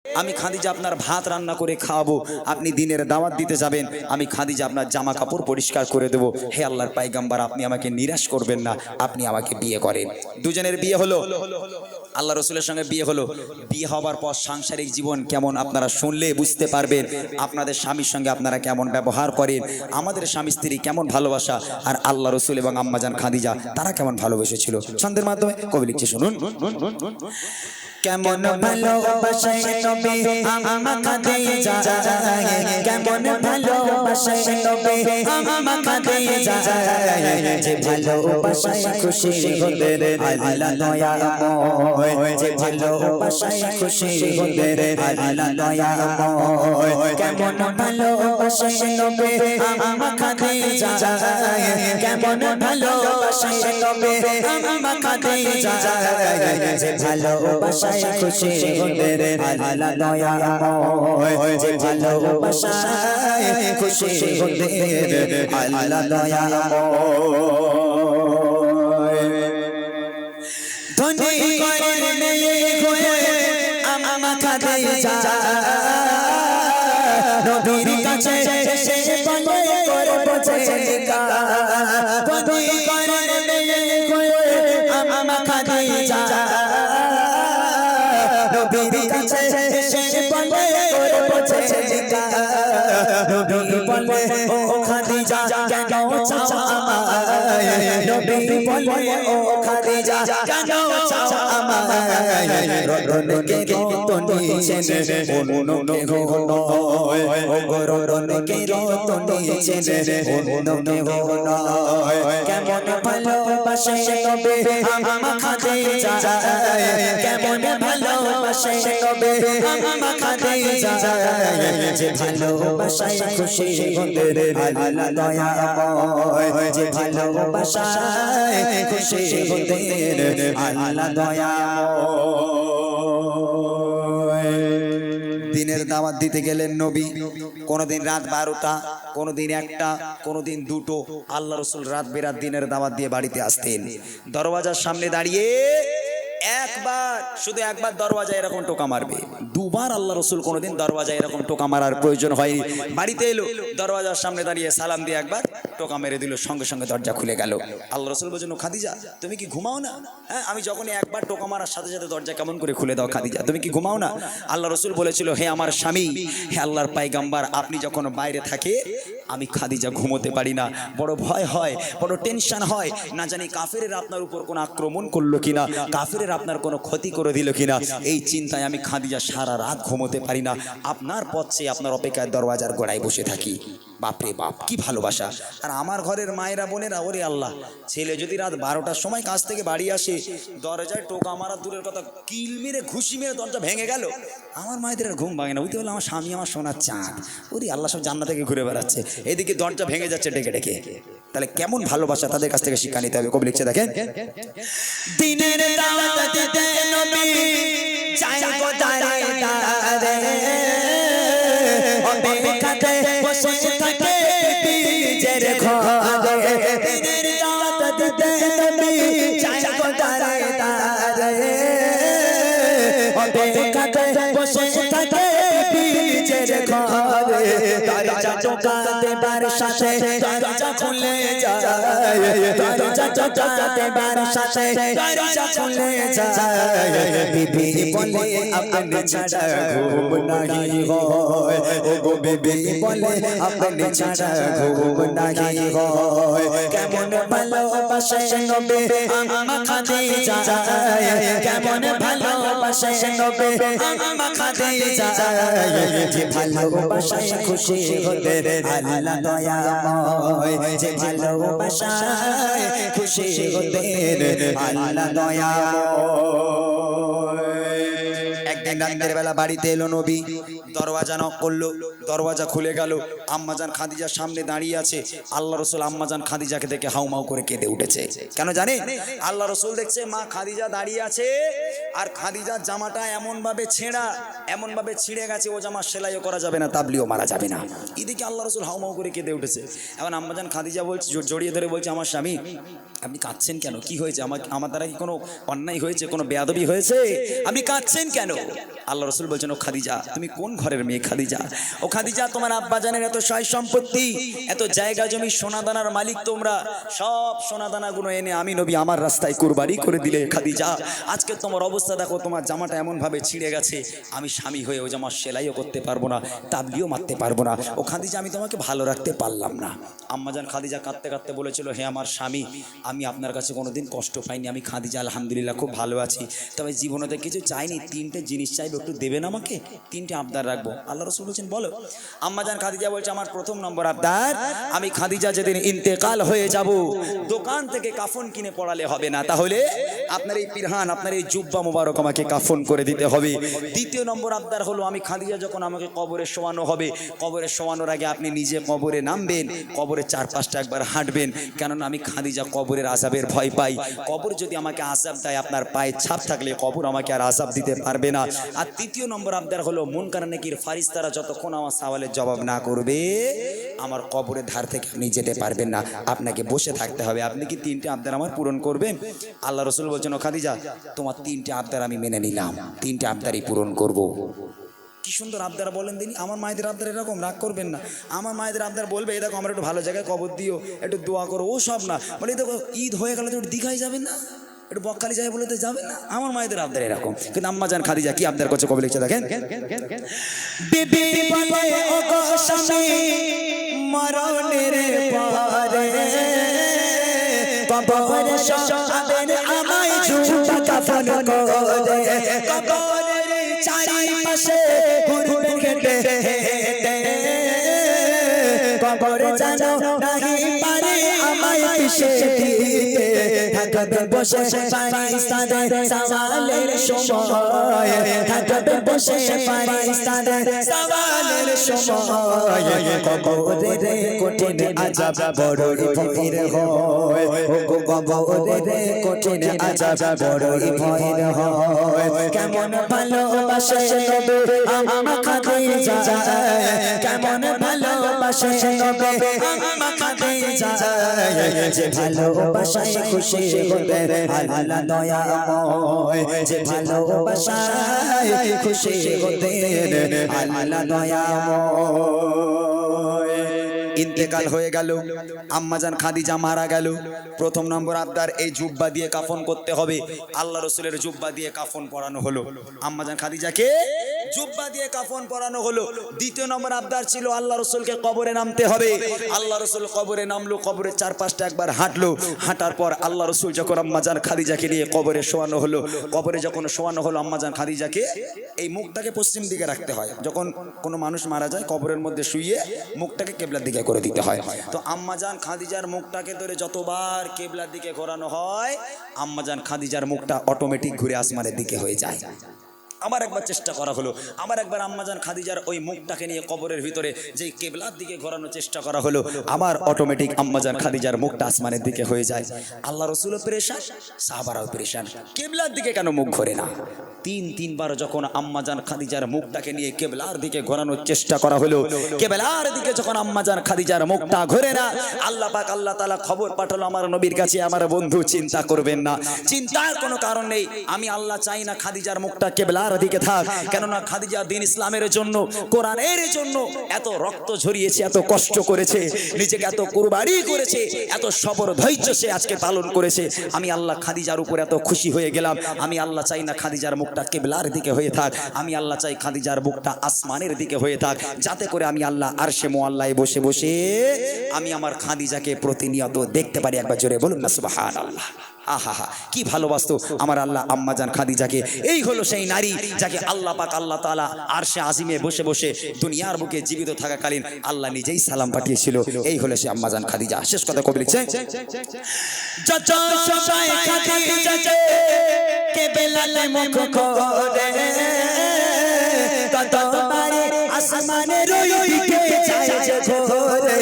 আমি খাদিজা আপনার ভাত রান্না করে খাওয়াবো, আপনি দিনের দাওয়াত দিতে যাবেন, আমি খাদিজা আপনার জামা কাপড় পরিষ্কার করে দেবো। হে আল্লাহর পয়গম্বর, আপনি আমাকে নিরাশ করবেন না, আপনি আমাকে বিয়ে করেন। দুজনের বিয়ে হলো, আল্লাহ রসুলের সঙ্গে বিয়ে হলো। বিয়ে হওয়ার পর সাংসারিক জীবন কেমন আপনারা শুনলে বুঝতে পারবেন। আপনাদের স্বামীর সঙ্গে আপনারা কেমন ব্যবহার করেন, আমাদের স্বামী স্ত্রী কেমন ভালোবাসা, আর আল্লাহ রসুল এবং আম্মাজান খাদিজা তারা কেমন ভালোবেসেছিল ছন্দের মাধ্যমে কবি লিখছে, শুনুন। কেমন ভালোবাসে নবী আম্মা খাদিজা, কেমন ভালোবাসে নবী আম্মা খাদিজা, যে ভালোবাসায় খুশি হতে আল্লাহ দয়াময়, যে ভালোবাসায় খুশি হতে আল্লাহ দয়াময়। কেমন ভালোবাসে নবী আম্মা খাদিজা, কেমন ভালোবাসে নবী আম্মা খাদিজা, যে ভালোবাসায় খুশি হতে আল্লাহ দয়াময়, যে ভালোবাসায় খুশি হতে আল্লাহ দয়াময়। ধনী করে মেয়ে হয়ে আম্মা খাদিজা নবীর কাছে সে বলে করব জিকা, ধনী করে মেয়ে হয়ে আম্মা খাদিজা নবীর কাছে সে বলে করব জিকা, নবী বলে ও খাদিজা কেন চাও আমায়, নবী বলে ও খাদিজা কেন চাও আমায়, রতনকে রতন চেনে অন্য কেহ নয়, ও রতনকে রতন চেনে অন্য কেহ নয়। কেমন ভালোবাসে নবী আম্মা খাদিজা, কেমন ভালোবাসে নবী আম্মা খাদিজা, যে ভালোবাসায় খুশি হতে আল্লাহ দয়াময়, যে ভালোবাসায় খুশি হতে আল্লাহ দয়াময়। দিনের দাওয়াত দিতে গেলেন নবী, কোনদিন রাত 12টা, কোনদিন 1টা, কোনদিন 2টো। আল্লাহ রসুল রাত বেরাত দিনের দাওয়াত দিয়ে বাড়িতে আসতেন। দরওয়াজার সামনে দাঁড়িয়ে একবার, শুধু একবার দরওয়াজায় এরকম টোকা মারবে, দুবার আল্লাহ রসুল কোনোদিন দরওয়াজায় এরকম টোকা মারার প্রয়োজন হয়নি। বাড়িতে এলো, দরওয়াজার সামনে দাঁড়িয়ে সালাম দিয়ে একবার টোকা মেরে দিল, সঙ্গে সঙ্গে দরজা খুলে গেল। আল্লাহ রসুল বলছেন, খাদিজা তুমি কি ঘুমাও না? হ্যাঁ, আমি যখনই একবার টোকা মারার সাথে সাথে দরজা কেমন করে খুলে দাও খাদিজা, তুমি কি ঘুমাও না? আল্লাহ রসুল বলেছিল, হে আমার স্বামী, হে আল্লাহর পয়গম্বর, আপনি যখন বাইরে থাকে আমি খাদিজা ঘুমোতে পারি না, বড় ভয় হয়, বড় টেনশন হয়, না জানি কাফেরের আপনার উপর কোনো আক্রমণ করলো কিনা, কাফেরের আপনার কোনো ক্ষতি করে দিল কিনা, এই চিন্তায় আমি খাদিজা সারা রাত ঘুমোতে পারি না, আপনার পথ চেয়ে আপনার অপেক্ষায় দরওয়াজার গোড়ায় বসে থাকি। বাপরে বাপ, কি ভালোবাসা! আর আমার ঘরের মায়েরা বোনেরা, ওরে আল্লাহ, ছেলে যদি রাত 12টার সময় কাজ থেকে বাড়ি আসে, দরজায় টোকা মারা দূরের কথা, কিল মেরে ঘুষি মেরে দরজা ভেঙে গেল, আমার মায়েদের আর ঘুম ভাঙে না। বুঝতে পারলাম, আমার স্বামী আমার সোনার চাঁদ, ওরে আল্লাহ সব জান্নাত থেকে ঘুরে বেড়াচ্ছে, এদিকে দরজা ভেঙে যাচ্ছে ডেকে ডেকে। তাহলে কেমন ভালোবাসা, তাদের কাছ থেকে শিক্ষা নিতে হবে। কবি লিখছে, দেখেন, দিনের দাওয়াত দিতে নবী যায় গো দাঁড়ে দাঁড়ে, অপেক্ষাতে বসে থাকে নিজের ঘরে, দিনের দাওয়াত দিতে নবী যায় গো দাঁড়ে দাঁড়ে, অপেক্ষাতে বসে থাকে নিজের ঘরে, দরজা টোকা দেবার সাথে দরজা খুলে যায়, দরজা টোকা দেবার সাথে দরজা খুলে যায়, বিবি বলে আপনি ছাড়া ঘুম নাই হয়, ও গো বিবি বলে আপনি ছাড়া ঘুম নাই হয়। কেমন ভালোবাসে নবী আম্মা খাদিজা, কেমন ভালোবাসে নবী আম্মা খাদিজা, যে ভালোবাসায় খুশি হতে আল্লাহ দয়াময়, যে ভালোবাসায় খুশি হতে আল্লাহ দয়াময়। একদিন রাতের বেলা বাড়িতে এলো নবী, দরওয়াজা নক করলো, দরওয়াজা খুলে গেল, আম্মাজান খাদিজার সামনে দাঁড়িয়ে আছে। আল্লাহ রসুল আম্মাজান খাদিজাকে দেখে হাউমাউ করে কেঁদে উঠেছে। কেন জানে? আল্লাহ রসুল দেখছে মা খাদিজা দাঁড়িয়ে আছে, আর খাদিজার জামাটা এমন ভাবে ছেঁড়া, এমন ভাবে ছিঁড়ে গেছে, ও জামা সেলাইও করা যাবে না, তাবলিও মারা যাবে না। এদিকে আল্লাহ রসুল হাউমাউ করে কেঁদে উঠেছে। এখন আম্মাজান খাদিজা বলছে, জড়িয়ে ধরে বলছে, আমার স্বামী আপনি কাঁদছেন কেন? কি হয়েছে? আমার দ্বারা কি কোনো অন্যায় হয়েছে, কোনো বেয়াদবি হয়েছে? আপনি কাঁদছেন কেন? আল্লাহ রাসূল বলছেন, ও খাদিজা, তুমি কোন ঘরের মেয়ে খাদিজা? ও খাদিজা, তোমার আব্বাজানের এত সয় সম্পত্তি, এত জায়গা জমি, সোনাদানার মালিক তোমরা, সব সোনাদানাগুলো এনে আমি নবী আমার রাস্তায় কুরবানি করে দিলে খাদিজা। আজকে তোমার অবস্থা দেখো, তোমার জামাটা এমন ভাবে ছিঁড়ে গেছে, আমি স্বামী হয়ে ও জামা সেলাইও করতে পারবো না, তাবলিও মারতে পারবো না। ও খাদিজা, আমি তোমাকে ভালো রাখতে পারলাম না। আম্মাজান খাদিজা কাঁদতে কাঁদতে বলেছিল, হে আমার স্বামী, আমি আপনার কাছে কোনোদিন কষ্ট পাইনি, আমি খাদিজা আলহামদুলিল্লাহ খুব ভালো আছি, তবে জীবনেতে কিছু চাইনি, তিনটে জিনিস চাইবো, একটু দেবেন আমাকে, তিনটে আবদার রাখবো। আল্লাহ রাসূল বলছেন, বলো। আম্মাজান খাদিজা বলছে, আমার প্রথম নম্বর আবদার, আমি খাদিজা যেদিন ইন্তেকাল হয়ে যাব, দোকান থেকে কাফন কিনে পড়ালে হবে না, তাহলে আপনার এই পিরহান, আপনার এই জুব্বা মোবারক আমাকে কাফন করে দিতে হবে। দ্বিতীয় নম্বর আবদার হলো, আমি খাদিজা যখন আমাকে কবরে শোয়ানো হবে, কবরে শোয়ানোর আগে আপনি নিজে কবরে নামবেন, কবরের চারপাশটা একবার হাঁটবেন, কেননা আমি খাদিজা কবরের আযাবের ভয় পাই। কবর যদি আমাকে আযাব দেয়, আপনার পায়ে ছাপ থাকলে কবর আমাকে আর আযাব দিতে পারবে না। আর তৃতীয় নম্বর আবদার হলো, মুনকার নেকির ফারিস্তারা যতক্ষণ আমার সওয়ালের জবাব না করবে, আমার কবরের ধার থেকে আপনি যেতে পারবেন না, আপনাকে বসে থাকতে হবে। আপনি কি তিনটে আবদার আমার পূরণ করবেন? আল্লাহ রাসূল বলছেন, ও খাদিজা, তোমার তিনটে আবদার আমি মেনে নিলাম, তিনটে আবদারই পূরণ করব। কি সুন্দর আবদার বলেন দিন। আমার মায়েদের আবদার এরকম, রাগ করবেন না। আমার মায়েদের আবদার বলবে, এই দেখো আমরা একটু ভালো জায়গায় কবর দিও, একটু দোয়া করো, ও সব না, বলে দেখো ঈদ হয়ে গেলে তো একটু দীঘায় যাবেন না, একটু বকখালি যায় বলে তো যাবেন না। আমার মায়েদের আবদার এরকম। কিন্তু আম্মাজান খাদিজা কি আবদার করছে, কবে লিখছে দেখেন। বিবি বলে, ও গো স্বামী, মরণের পরে কবরে শোয়াবেন আমায় জুব্বা কাফন করে, কবরের চারিপাশে ঘুরবে হেঁটে হেঁটে, কবরে জানো নাহি পারে আমায় পিছে দিতে, থাকবে বসে ফারিস্তাদের সওয়ালের সময়, থাকবে বসে ফারিস্তাদের সওয়ালের সময়, কবরের কঠিন আযাব বড়ই ভয়ের হয়, ও কবরের কঠিন আযাব বড়ই ভয়ের হয়। কেমন ভালোবাসে নবী আমা খাদিজা, কেমন ভালোবাসে নবী আমা খাদিজা, যে ভালোবাসায় খুশি হতেন আল্লাহ দয়াময়, যে ভালোবাসায় খুশি হতেন আল্লাহ দয়াময়। ইন্তেকাল হয়ে গেল, আম্মাজান খাদিজা মারা গেল। প্রথম নম্বর আবদার, এই জুব্বা দিয়ে কাফন করতে হবে। আল্লাহ রাসূলের জুব্বা দিয়ে কাফন পরানো হলো, আম্মাজান খাদিজাকে জুব্বা দিয়ে কাফন পরানো হলো। দ্বিতীয় নম্বর আবদার ছিল, আল্লাহ রাসূলকে কবরে নামতে হবে। আল্লাহ রাসূল কবরে নামলো, কবরের চারপাশটা একবার হাঁটলো, হাঁটার পর আল্লাহ রাসূল যখন আম্মাজান খাদিজাকে নিয়ে কবরে শোয়ানো হলো, কবরে যখন শোয়ানো হলো, আম্মাজান খাদিজাকে এই মুখটাকে পশ্চিম দিকে রাখতে হয়। যখন কোনো মানুষ মারা যায়, কবরের মধ্যে শুইয়ে মুখটাকে কিবলার দিকে করে দিতে হয়। তো আম্মাজান খাদিজার মুখটাকে ধরে যতবার কিবলার দিকে ঘোরানো হয়, আম্মাজান খাদিজার মুখটা অটোমেটিক ঘুরে আসমানের দিকে হয়ে যায়। আবার একবার চেষ্টা করা হলো, আবার একবার আম্মাজান খাদিজার ওই মুখটাকে নিয়ে কবরের ভিতরে যেই কিবলার দিকে ঘোরানোর চেষ্টা করা হলো, আবার অটোমেটিক আম্মাজান খাদিজার মুখটা আসমানের দিকে হয়ে যায়। আল্লাহ রাসূলও পেরেশান, সাহাবারাও পেরেশান, কিবলার দিকে কেন মুখ ঘোরে না? তিনবার যখন আম্মাজান খাদিজার মুখটাকে নিয়ে কিবলার দিকে ঘোরানোর চেষ্টা করা হলো, কিবলার দিকে যখন আম্মাজান খাদিজার মুখটা ঘোরে না, আল্লাহ পাক আল্লাহ তাআলা খবর পাঠালো আমার নবীর কাছে, আমার বন্ধু চিন্তা করবেন না, চিন্তার কোনো কারণ নেই। আমি আল্লাহ চাই না খাদিজার মুখটা কিবলার দিকে থাক, কেননা খাদিজা দ্বীন ইসলামের জন্য, কোরআনের জন্য এত রক্ত ঝরিয়েছে, এত কষ্ট করেছে, নিজেকে এত কুরবানি করেছে, এত সবর ধৈর্য সে আজকে পালন করেছে। আমি আল্লাহ খাদিজার উপর এত খুশি হয়ে গেলাম। আমি আল্লাহ চাই না খাদিজার মুখটা কিবলার দিকে হয়ে থাক, আমি আল্লাহ চাই খাদিজার মুখটা আসমানের দিকে হয়ে থাক, যাতে করে আমি আল্লাহ আরশে মুআল্লায় বসে বসে আমি আমার খাদিজাকে প্রতিনিয়ত দেখতে পারি। একবার জোরে বলুন না সুবহানাল্লাহ। আহা, কি ভালোবাসতো আমার আল্লাহ আম্মাজান খাদিজাকে। এই হলো সেই নারী যাকে আল্লাহ পাক আল্লাহ তাআলা আরশে আজিমে বসে বসে দুনিয়ার বুকে জীবিত থাকাকালীন আল্লাহ নিজেই সালাম পাঠিয়েছিল। এই হলো সেই আম্মাজান খাদিজা। শেষ কথা কবি লিখছে, যত সময় খাদিজাকে কিবলাতে মুখ করে, ততবারে আসমানের ওই দিকে যায় যে ঘোরে।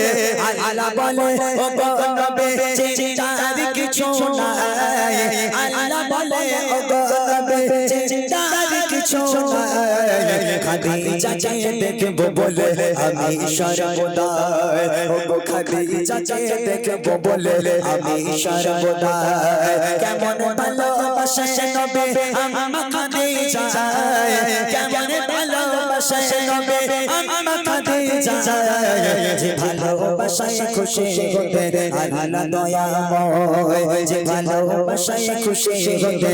আল্লাহ বলে, ও গো নবী চিন্তার কিছু নাই, আল্লাহ বলে, ও গো নবী চিন্তার কিছু নাই, খাদিজাকে দেখবো বলে আমি সর্বদা ও খাদিজাকে দেখবো বলে আমি সর্বদা কেমন ভালোবাসে নবী আমা খাদিজা কেমন ভালোবাসে নবী আমা খাদিজা যে ভালোবাসায় খুশি হতে আল্লাহ দয়াময় যে ভালোবাসায় খুশি হতে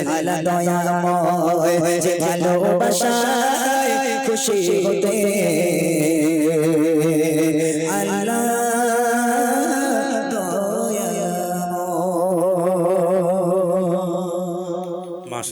আল্লাহ দয়াময় যে ভালোবাসায় খুশি হতে